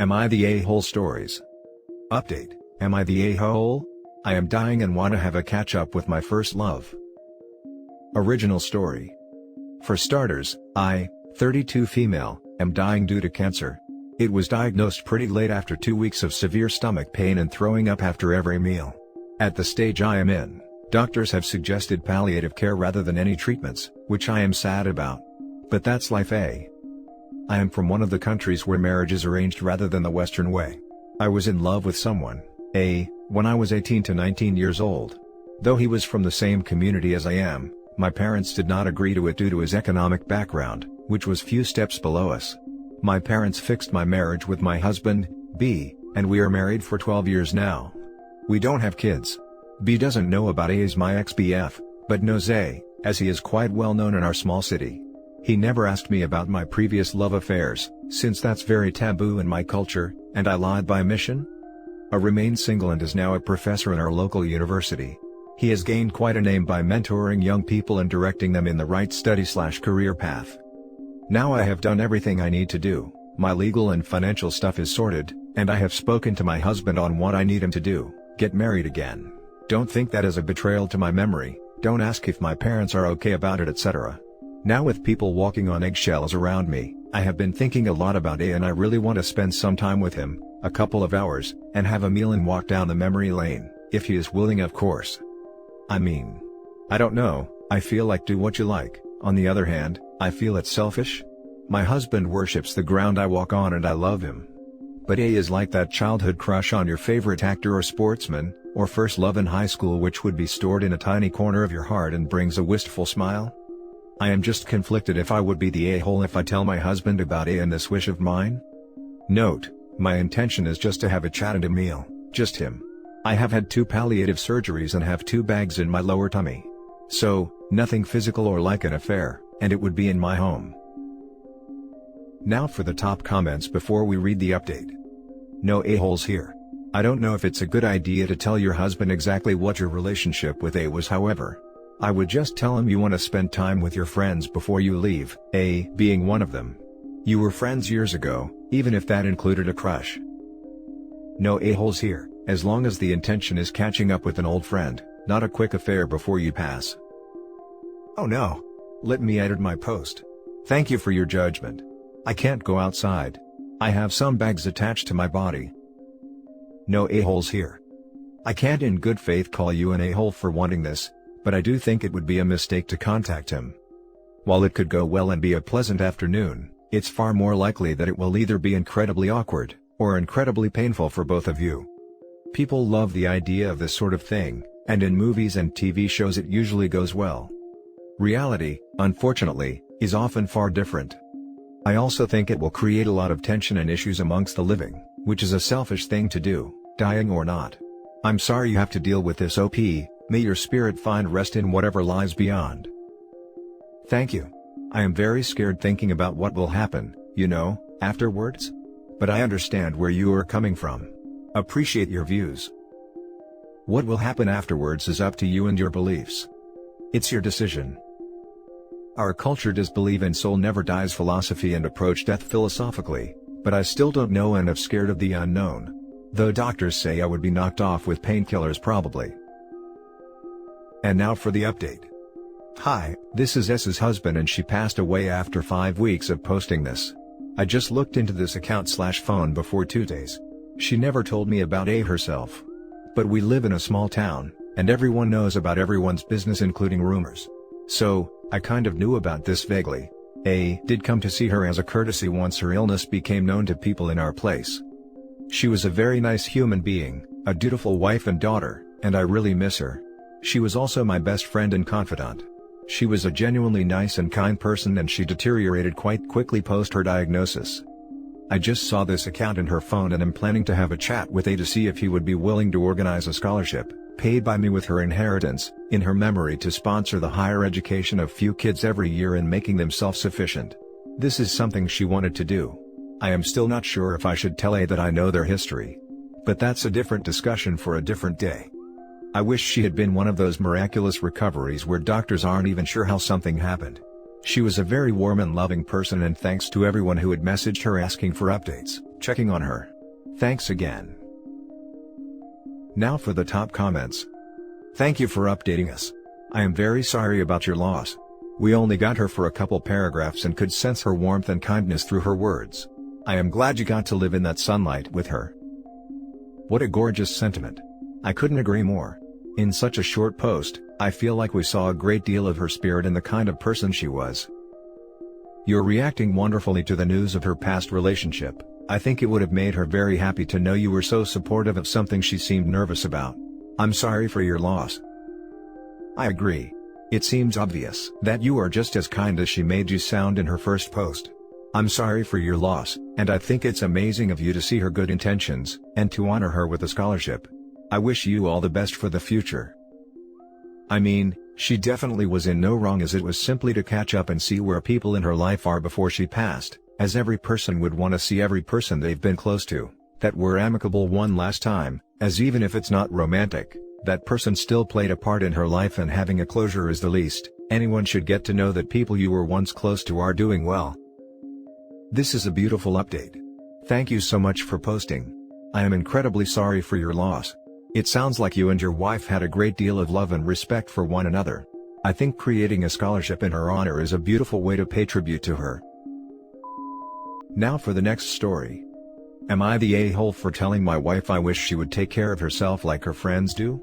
Am I the a-hole stories? Update: Am I the a-hole? I am dying and want to have a catch-up with my first love. Original story. For starters, I, 32 female, am dying due to cancer. It was diagnosed pretty late after 2 weeks of severe stomach pain and throwing up after every meal. At the stage I am in, doctors have suggested palliative care rather than any treatments, which I am sad about. But that's life. I am from one of the countries where marriage is arranged rather than the Western way. I was in love with someone, when I was 18 to 19 years old. Though he was from the same community as I am, my parents did not agree to it due to his economic background, which was few steps below us. My parents fixed my marriage with my husband, B, and we are married for 12 years now. We don't have kids. B doesn't know about A as my ex-BF, but knows A, as he is quite well known in our small city. He never asked me about my previous love affairs, since that's very taboo in my culture, and I lied by mission. I remained single and is now a professor in our local university. He has gained quite a name by mentoring young people and directing them in the right study/career path. Now I have done everything I need to do, my legal and financial stuff is sorted, and I have spoken to my husband on what I need him to do: get married again. Don't think that as a betrayal to my memory, don't ask if my parents are okay about it, etc. Now with people walking on eggshells around me, I have been thinking a lot about A and I really want to spend some time with him, a couple of hours, and have a meal and walk down the memory lane, if he is willing, of course. I mean, I don't know, I feel like do what you like. On the other hand, I feel it's selfish. My husband worships the ground I walk on and I love him. But A is like that childhood crush on your favorite actor or sportsman, or first love in high school, which would be stored in a tiny corner of your heart and brings a wistful smile. I am just conflicted if I would be the a-hole if I tell my husband about A and this wish of mine. Note, my intention is just to have a chat and a meal, just him. I have had 2 palliative surgeries and have 2 bags in my lower tummy. So, nothing physical or like an affair, and it would be in my home. Now for the top comments before we read the update. No a-holes here. I don't know if it's a good idea to tell your husband exactly what your relationship with A was, however. I would just tell him you want to spend time with your friends before you leave, A being one of them. You were friends years ago, even if that included a crush. No a-holes here, as long as the intention is catching up with an old friend, not a quick affair before you pass. Oh no! Let me edit my post. Thank you for your judgment. I can't go outside. I have some bags attached to my body. No a-holes here. I can't in good faith call you an a-hole for wanting this, but I do think it would be a mistake to contact him. While it could go well and be a pleasant afternoon, it's far more likely that it will either be incredibly awkward, or incredibly painful for both of you. People love the idea of this sort of thing, and in movies and TV shows it usually goes well. Reality, unfortunately, is often far different. I also think it will create a lot of tension and issues amongst the living, which is a selfish thing to do, dying or not. I'm sorry you have to deal with this, OP. May your spirit find rest in whatever lies beyond. Thank you. I am very scared thinking about what will happen, afterwards. But I understand where you are coming from. Appreciate your views. What will happen afterwards is up to you and your beliefs. It's your decision. Our culture does believe in soul never dies philosophy and approach death philosophically, but I still don't know and am scared of the unknown. Though doctors say I would be knocked off with painkillers probably. And now for the update. Hi, this is S's husband and she passed away after 5 weeks of posting this. I just looked into this account/phone before 2 days. She never told me about A herself. But we live in a small town, and everyone knows about everyone's business including rumors. So, I kind of knew about this vaguely. A did come to see her as a courtesy once her illness became known to people in our place. She was a very nice human being, a dutiful wife and daughter, and I really miss her. She was also my best friend and confidant. She was a genuinely nice and kind person and she deteriorated quite quickly post her diagnosis. I just saw this account in her phone and am planning to have a chat with A to see if he would be willing to organize a scholarship, paid by me with her inheritance, in her memory to sponsor the higher education of few kids every year and making them self-sufficient. This is something she wanted to do. I am still not sure if I should tell A that I know their history. But that's a different discussion for a different day. I wish she had been one of those miraculous recoveries where doctors aren't even sure how something happened. She was a very warm and loving person and thanks to everyone who had messaged her asking for updates. checking on her. Thanks again. Now for the top comments. Thank you for updating us. I am very sorry about your loss. We only got her for a couple paragraphs and could sense her warmth and kindness through her words. I am glad you got to live in that sunlight with her. What a gorgeous sentiment. I couldn't agree more. In such a short post, I feel like we saw a great deal of her spirit and the kind of person she was. You're reacting wonderfully to the news of her past relationship. I think it would have made her very happy to know you were so supportive of something she seemed nervous about. I'm sorry for your loss. I agree. It seems obvious that you are just as kind as she made you sound in her first post. I'm sorry for your loss, and I think it's amazing of you to see her good intentions, and to honor her with a scholarship. I wish you all the best for the future. I mean, she definitely was in no wrong, as it was simply to catch up and see where people in her life are before she passed, as every person would want to see every person they've been close to, that were amicable one last time, as even if it's not romantic, that person still played a part in her life, and having a closure is the least anyone should get to know that people you were once close to are doing well. This is a beautiful update. Thank you so much for posting. I am incredibly sorry for your loss. It sounds like you and your wife had a great deal of love and respect for one another. I think creating a scholarship in her honor is a beautiful way to pay tribute to her. Now for the next story. Am I the a-hole for telling my wife I wish she would take care of herself like her friends do?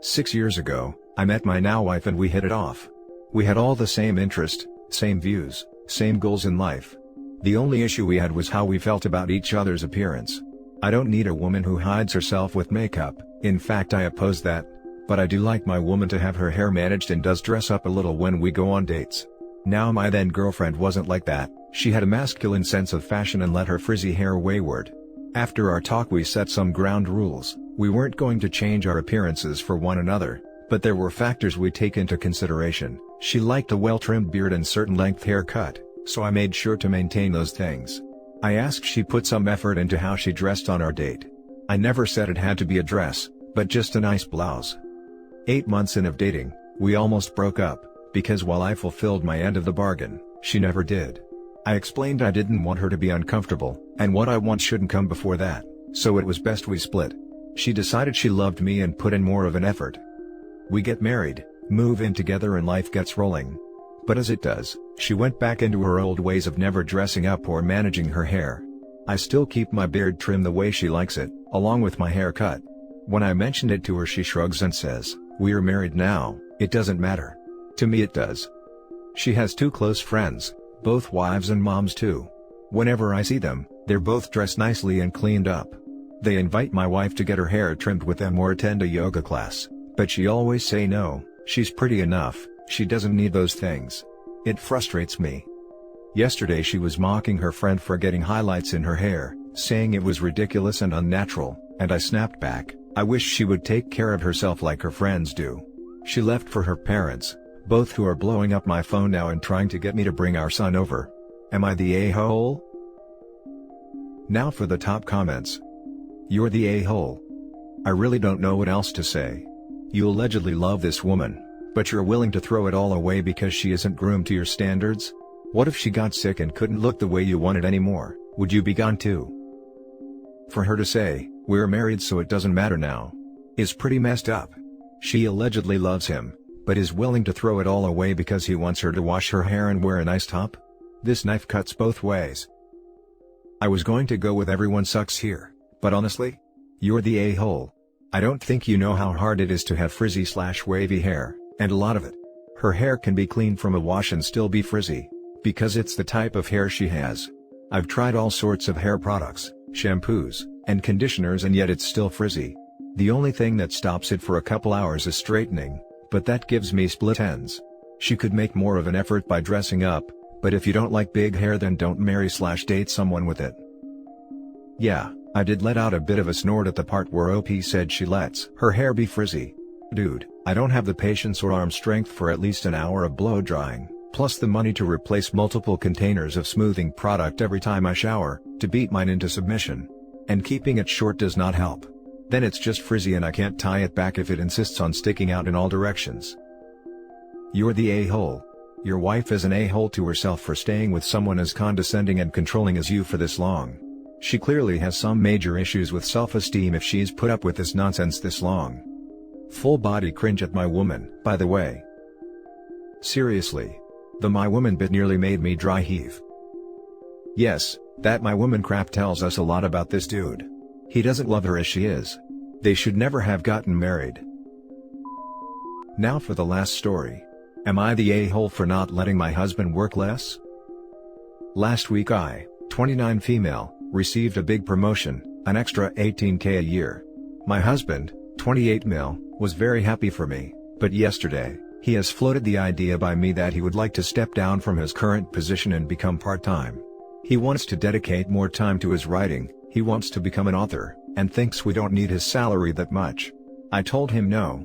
6 years ago, I met my now wife and we hit it off. We had all the same interest, same views, same goals in life. The only issue we had was how we felt about each other's appearance. I don't need a woman who hides herself with makeup, in fact I oppose that, but I do like my woman to have her hair managed and does dress up a little when we go on dates. Now my then girlfriend wasn't like that. She had a masculine sense of fashion and let her frizzy hair wayward. After our talk we set some ground rules. We weren't going to change our appearances for one another, but there were factors we take into consideration. She liked a well-trimmed beard and certain length haircut, so I made sure to maintain those things. I asked she put some effort into how she dressed on our date. I never said it had to be a dress, but just a nice blouse. 8 months in of dating, we almost broke up, because while I fulfilled my end of the bargain, she never did. I explained I didn't want her to be uncomfortable, and what I want shouldn't come before that, so it was best we split. She decided she loved me and put in more of an effort. We get married, move in together, and life gets rolling. But as it does, she went back into her old ways of never dressing up or managing her hair. I still keep my beard trimmed the way she likes it, along with my haircut. When I mentioned it to her she shrugs and says, "We are married now, it doesn't matter." To me it does. She has 2 close friends, both wives and moms too. Whenever I see them, they're both dressed nicely and cleaned up. They invite my wife to get her hair trimmed with them or attend a yoga class, but she always say no, she's pretty enough, she doesn't need those things. It frustrates me. Yesterday she was mocking her friend for getting highlights in her hair, saying it was ridiculous and unnatural, and I snapped back, I wish she would take care of herself like her friends do. She left for her parents, both who are blowing up my phone now and trying to get me to bring our son over. Am I the a-hole? Now for the top comments. You're the a-hole. I really don't know what else to say. You allegedly love this woman, but you're willing to throw it all away because she isn't groomed to your standards? What if she got sick and couldn't look the way you wanted anymore? Would you be gone too? For her to say, "We're married so it doesn't matter now," is pretty messed up. She allegedly loves him, but is willing to throw it all away because he wants her to wash her hair and wear a nice top? This knife cuts both ways. I was going to go with everyone sucks here, but honestly? You're the a-hole. I don't think you know how hard it is to have frizzy/wavy hair, and a lot of it. Her hair can be cleaned from a wash and still be frizzy, because it's the type of hair she has. I've tried all sorts of hair products, shampoos, and conditioners, and yet it's still frizzy. The only thing that stops it for a couple hours is straightening, but that gives me split ends. She could make more of an effort by dressing up, but if you don't like big hair then don't marry/date someone with it. Yeah, I did let out a bit of a snort at the part where OP said she lets her hair be frizzy. Dude, I don't have the patience or arm strength for at least an hour of blow drying, plus the money to replace multiple containers of smoothing product every time I shower, to beat mine into submission. And keeping it short does not help. Then it's just frizzy and I can't tie it back if it insists on sticking out in all directions. You're the a-hole. Your wife is an a-hole to herself for staying with someone as condescending and controlling as you for this long. She clearly has some major issues with self-esteem if she's put up with this nonsense this long. Full body cringe at my woman, by the way. Seriously. The my woman bit nearly made me dry heave. Yes, that my woman crap tells us a lot about this dude. He doesn't love her as she is. They should never have gotten married. Now for the last story. Am I the a-hole for not letting my husband work less? Last week I, 29 female, received a big promotion, an extra $18K a year. My husband, 28 mil, was very happy for me, but yesterday, he has floated the idea by me that he would like to step down from his current position and become part-time. He wants to dedicate more time to his writing, he wants to become an author, and thinks we don't need his salary that much. I told him no.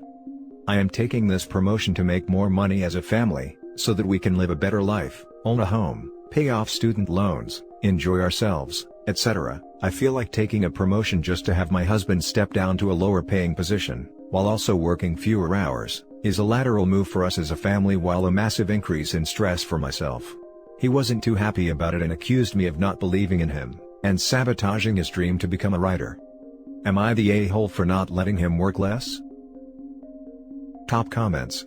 I am taking this promotion to make more money as a family, so that we can live a better life, own a home, pay off student loans, enjoy ourselves, etc. I feel like taking a promotion just to have my husband step down to a lower paying position, while also working fewer hours, is a lateral move for us as a family while a massive increase in stress for myself. He wasn't too happy about it and accused me of not believing in him, and sabotaging his dream to become a writer. Am I the a-hole for not letting him work less? Top comments.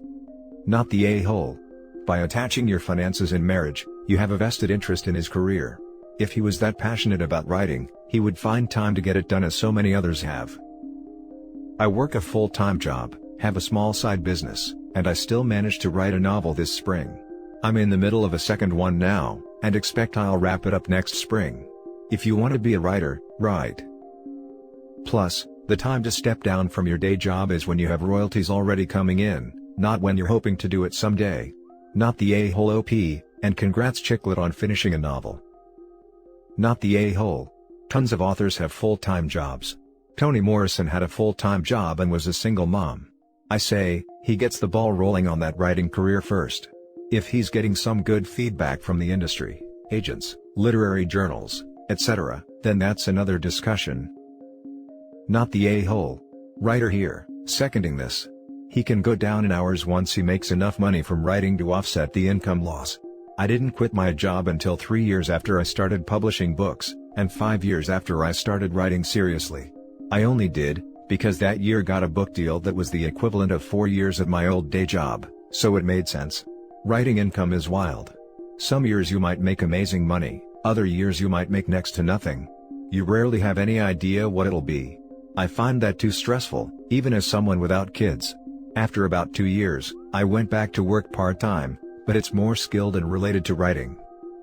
Not the a-hole. By attaching your finances in marriage, you have a vested interest in his career. If he was that passionate about writing, he would find time to get it done as so many others have. I work a full-time job, have a small side business, and I still managed to write a novel this spring. I'm in the middle of a second one now, and expect I'll wrap it up next spring. If you want to be a writer, write. Plus, the time to step down from your day job is when you have royalties already coming in, not when you're hoping to do it someday. Not the a-hole OP, and congrats Chicklet on finishing a novel. Not the a-hole. Tons of authors have full-time jobs. Toni Morrison had a full-time job and was a single mom. I say, he gets the ball rolling on that writing career first. If he's getting some good feedback from the industry, agents, literary journals, etc., then that's another discussion. Not the a-hole. Writer here, seconding this. He can go down in hours once he makes enough money from writing to offset the income loss. I didn't quit my job until 3 years after I started publishing books, and 5 years after I started writing seriously. I only did, because that year got a book deal that was the equivalent of 4 years at my old day job, so it made sense. Writing income is wild. Some years you might make amazing money, other years you might make next to nothing. You rarely have any idea what it'll be. I find that too stressful, even as someone without kids. After about 2 years, I went back to work part-time, but it's more skilled and related to writing.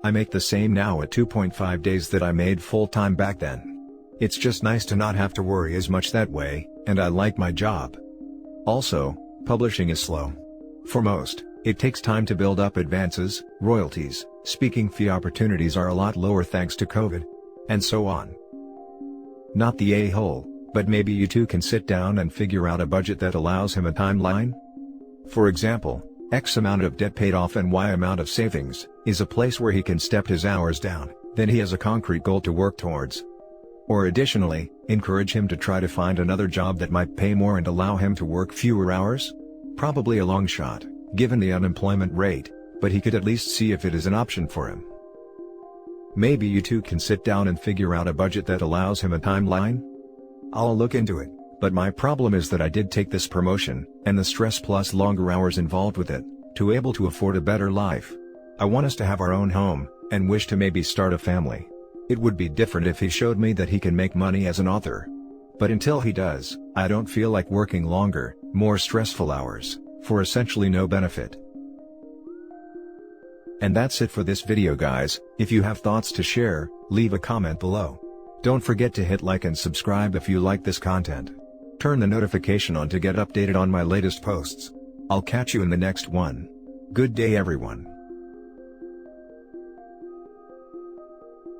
I make the same now at 2.5 days that I made full-time back then. It's just nice to not have to worry as much that way, and I like my job. Also, publishing is slow. For most, it takes time to build up advances, royalties, speaking fee opportunities are a lot lower thanks to COVID, and so on. Not the a-hole, but maybe you two can sit down and figure out a budget that allows him a timeline? For example, X amount of debt paid off and Y amount of savings, is a place where he can step his hours down, then he has a concrete goal to work towards. Or additionally, encourage him to try to find another job that might pay more and allow him to work fewer hours? Probably a long shot, given the unemployment rate, but he could at least see if it is an option for him. Maybe you two can sit down and figure out a budget that allows him a timeline? I'll look into it, but my problem is that I did take this promotion, and the stress plus longer hours involved with it, to able to afford a better life. I want us to have our own home, and wish to maybe start a family. It would be different if he showed me that he can make money as an author. But until he does, I don't feel like working longer, more stressful hours, for essentially no benefit. And that's it for this video guys. If you have thoughts to share, leave a comment below. Don't forget to hit like and subscribe if you like this content. Turn the notification on to get updated on my latest posts. I'll catch you in the next one. Good day everyone.